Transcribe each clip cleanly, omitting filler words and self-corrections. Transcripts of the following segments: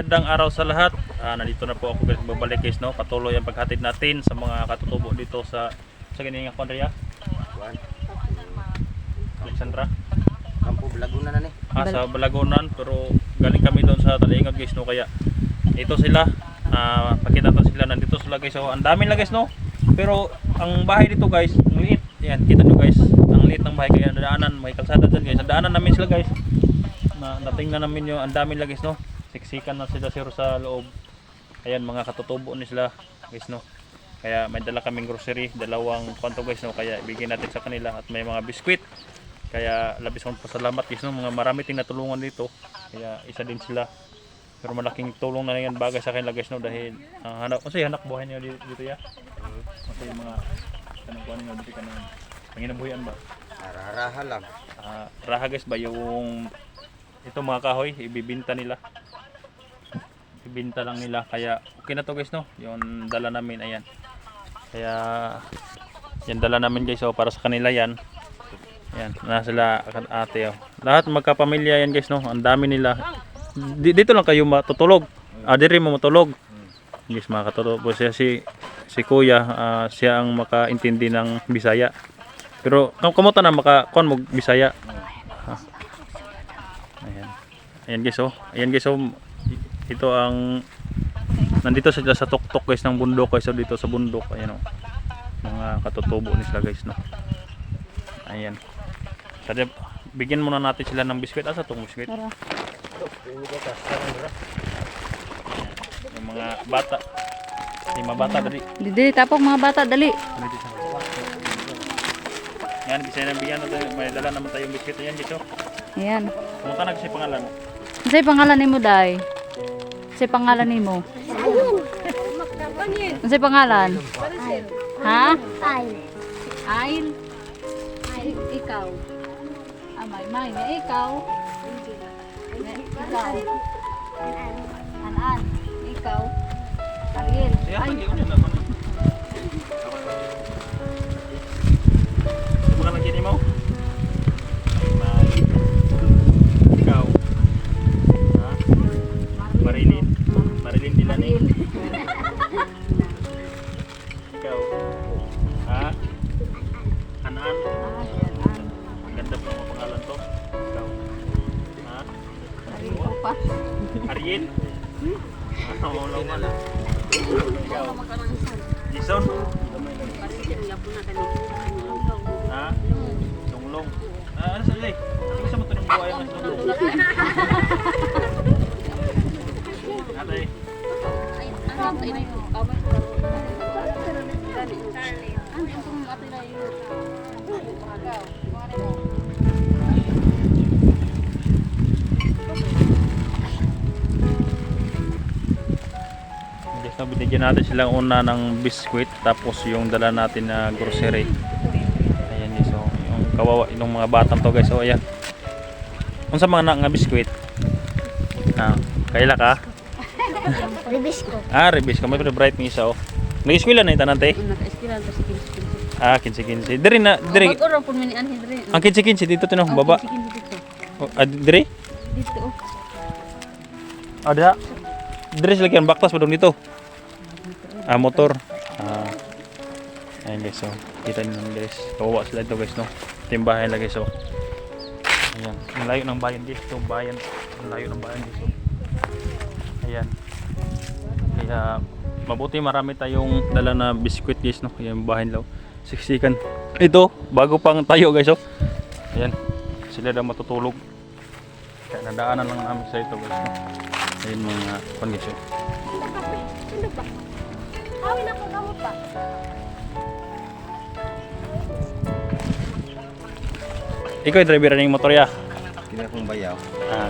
magandang araw sa lahat. Nandito na po ako guys, babalik guys, no. Patuloy ang paghatid natin sa mga katutubo dito sa ganyan nga Andrea. Kuan. Alexandra. Kampo Balagunan na ni. Sa Balagunan, pero galing kami doon sa Talingag guys, no. Kaya ito sila. Pakita to sila, nandito sila guys. So, ang dami lang guys, no. Pero ang bahay dito guys, ang liit. Yan, kita nyo guys, ang liit ng bahay, kaya daanan, may kalsada dyan guys. Daanan namin sila guys. Natingnan namin yung ang dami lang guys, no. Siksikan na sila sir sa loob. Ayan, mga katutubo ni sila guys, no. Kaya may dala kaming grocery, dalawang kwanto guys, no. Kaya ibigay natin sa kanila at may mga biskwit. Kaya labis kong pasalamat guys, no. Mga marami ting natulungan dito. Kaya isa din sila. Pero malaking tulong na yan bagay sa kanila guys, no. Dahil hanap buhay niyo dito ya. Kasi yung mga kanang kuha niyo dito kanang panginabuhian ba? Raha lang. Raha guys ba yung ito mga kahoy, ibibinta nila. Ibinta lang nila, kaya okay na to guys, no. Yung dala namin, ayan. Kaya yan dala namin guys, so para sa kanila yan. Ayan, na sila ate, oh. Lahat magkapamilya yan guys, no. Ang dami nila. Dito lang kayo matutulog. Diri mo matulog. Guys, makatulog po siya si kuya, siya ang makaintindi ng Bisaya. Pero kamusta na makakon mo Bisaya? Ayan guys, oh. Ayan guys, oh. Ito ang nandito sila sa tuktok guys ng bundok guys, so dito sa bundok, ayan, oh. Mga katutubo ni sila guys, no. Ayan. Sada bigyan muna natin sila ng biskwit. Asa tong biskwit? Yung mga bata. Yung mga bata dali. Dili tapok mga bata dali. Yan, kasi nabigyan natin, may dala naman tayong biskwit. Ayan guys, oh. Ayan. Pumunta na kasi pangalan. Unsay pangalan nimo, Day? Unsay pangalan nimo? Unsay pangalan? Ha? Ail. Ikaw. May na ikaw. Ikaw. Anan. Ikaw. Ariel. Ay. Bukan lagi ni mau. Ikaw. Ha? Marilyn Dilani. Ikaw. Ha? Anan. Ang ganda pa ng pangalan to. Ikaw. Ha? Ariel pa. Ariel. Wala na. Ikaw. Jason. Ha? Lunglong. Ano sa lay? Ano sa motor ng buhay ang lunglong? Atay. So, binigyan natin silang una ng biskwit, tapos yung dala natin na grocery. Ayan guys, so yung kawawa yung mga batang to guys, so ayan. Unsa mga nga biskwit? Kaila ka? Ribisco. Ribisco, may bright ng isa, oh. Nag-eskwela na itanan te? Naka-eskwela ta sa 15-15. Diri na, diri. Mag-oro po mini anhi diri. Ang 15-15 dito to no, baba. Diri? Dito. Ada. Diri sila kaya baktas padung dito. Motor. Ayan guys, so kita nyo naman guys, kawawa sila ito guys, no. Timbahan lang guys, so ayan, ang layo ng bayan guys, itong bayan, ang layo ng bayan guys, so ayan, kaya mabuti marami tayong dala na biskwit guys, no. Ayan, bahan lang, siksikan ito, bago pang tayo guys, so ayan, sila daw matutulog, kaya nadaanan lang namin sa ito guys, no. Ayan mga kondisyon. Awin ako kamu pa. Ikaw yung driver ng motor ya? Kini akong bayaw.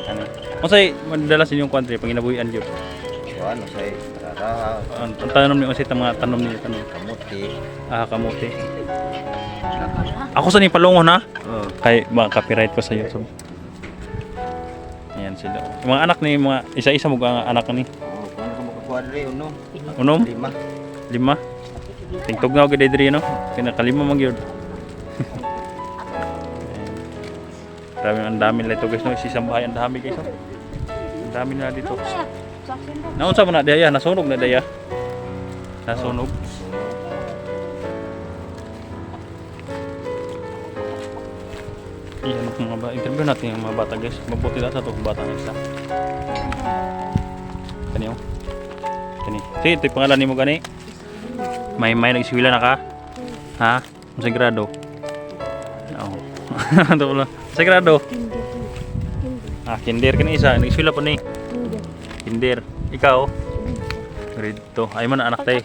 Kanin. Masay madala sa inyong country pag inabuhian jud. Kuan say raha, Ang tanom ni unsay mga tanom ni tanom. kamuti. Kamuti. Ako sa ni palungon ha. Kay mga copyright ko sa YouTube. Ayan sila. Yung mga anak ni mga isa-isa mo ang anak ni. Kuan ko makakuha diri uno. Unom? 5. 5. Tingtog na og diri no. Pinakalima man gyud. Ang dami nila ito guys, no? Isang bahay ang dami guys, no? Ang dami na dito. Naunsa mo na daya, nasunog na daya. Nasunog. Iyan ang mga interview natin yung mga bata guys. Mabuti lang sa to bata na isa. Kani oh. Kani. Sige, ito yung pangalan ni mo gani. May nag-eskwela na ka? Ha? Masang grado? Oo. Ito pala. Masang grado? Ah, kinder ka na isa. Nag-eskwela pa ni. Kinder. Ikaw? Grade 2. Ay mo na anak tayo.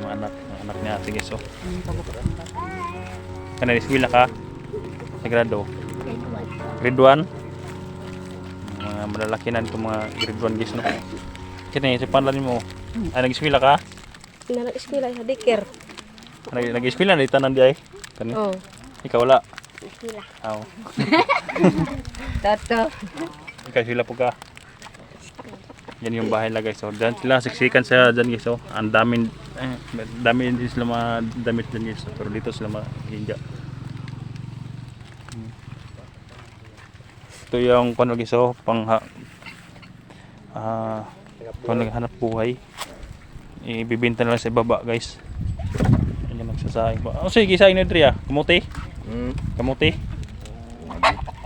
Anak niya. Sige so. Kana nag-eskwela ka? Sa grado? Grade 1? Mga malalaki na ito mga grade 1 guys no? Kani, sa pangalan mo? Ay, nag-eskwela ka? Nag-eskwela sa daycare. Nag-eskwela na itanan di ay? Kani? Oh. Ikaw wala? Eskwela. Oo. Tato. Ikaw sila po ka. Yan yung bahay lang guys. So, dyan sila siksikan sa dyan guys. So, ang daming din sila mga damit dyan guys. Pero dito sila mahihiga. Ito yung kung guys. So, pang kung naghanap buhay. Ibibinta na lang sa baba guys. Yan yung nagsasaing pa. Oh, sige, saing na dito kamuti. Kamuti.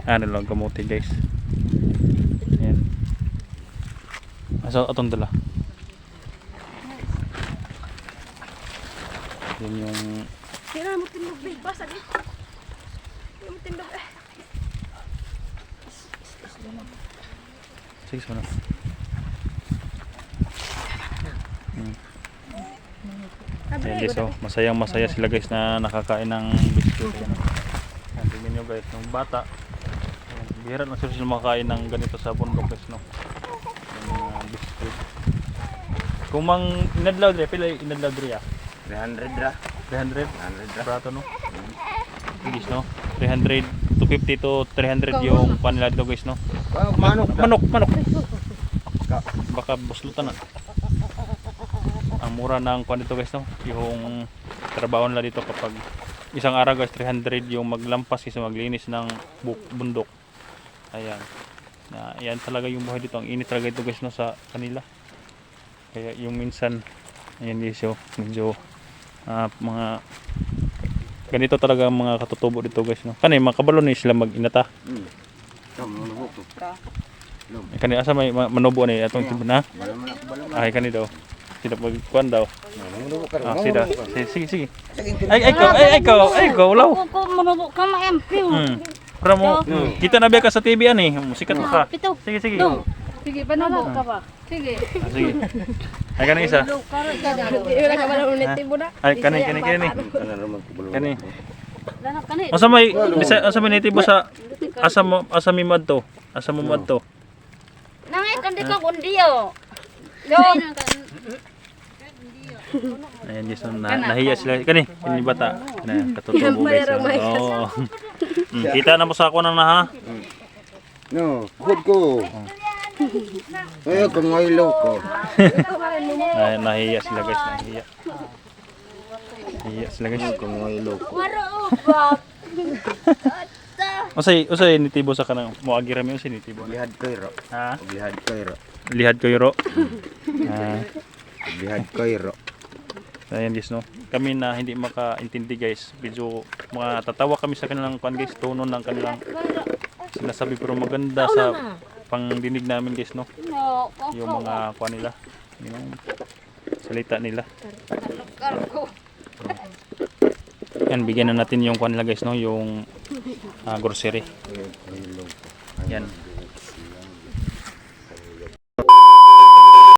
Ano lang kamuti guys. Ayan. Asa atong dala. Yan yung Tira mo tindog bay basa di. Tira mo tindog. sige sana. Ayan guys, so masaya sila guys na nakakain ng biscuit. Ayan, tingnan nyo guys, ng bata. Ayan, bihira na sila makakain ng ganito sa bundok guys, no? Yung biscuit. Kung mang inadlaw dre, pila inadlaw dre 300 ra. 300? 300 ra. Prato no? Guys no? 300, 250 to 300 yung panila dito guys no? Manok. Manok. Baka buslutan na. Ang mura ng kwan dito guys no, yung trabaho nila dito kapag isang araw guys 300 yung maglampas kasi maglinis ng bundok. Ayan. Ayan talaga yung buhay dito. Ang init talaga ito guys no sa kanila. Kaya yung minsan ayan guys yo, medyo mga ganito talaga ang mga katutubo dito guys no. Kanay mga kabalo ni sila mag-inata. Kanay asa may manubo ni atong tibuna. Ay kanay daw. Sila pagkuhan daw. Sila. Sige. Ay, ikaw, ulaw. Kung manubo ka ma-MP. Para mo, kita na biya ka sa TV yan eh. Sikat mo ka. Pito. Sige. Sige, panubo ka ba? Sige. Sige. Ay, kanay isa. Wala ka ba ulit tibo na? Ay, kanay. Kanay. Lanap ka na. Asa may nitibo sa asa mi madto. Asa mo madto. Nangay kan dito kundiyo. Ayan guys, nahiya sila. Kani bata. Na katutubo guys. Oo. Kita na mo sa ako na ha. No, good ko. Eh, kangoylo ko. Ay, nahiya sila guys, nahiya. Nahiya sila guys. Kangoylo ko. Maro ba? Usay nitibo sa kanang moagi rami usay nitibo. Lihad ko iro. Ha? Lihad ko iro. Lihad ko yuro. Lihad ko iro. Ayan guys no. Kami na hindi makaintindi guys. Medyo tatawa kami sa kanilang kwan guys. Tono ng kanilang sinasabi pero maganda sa pangdinig namin guys no. Yung mga kwan nila. Yung salita nila. Yan, bigyan na natin yung kwan nila guys no. Yung grocery. Yan.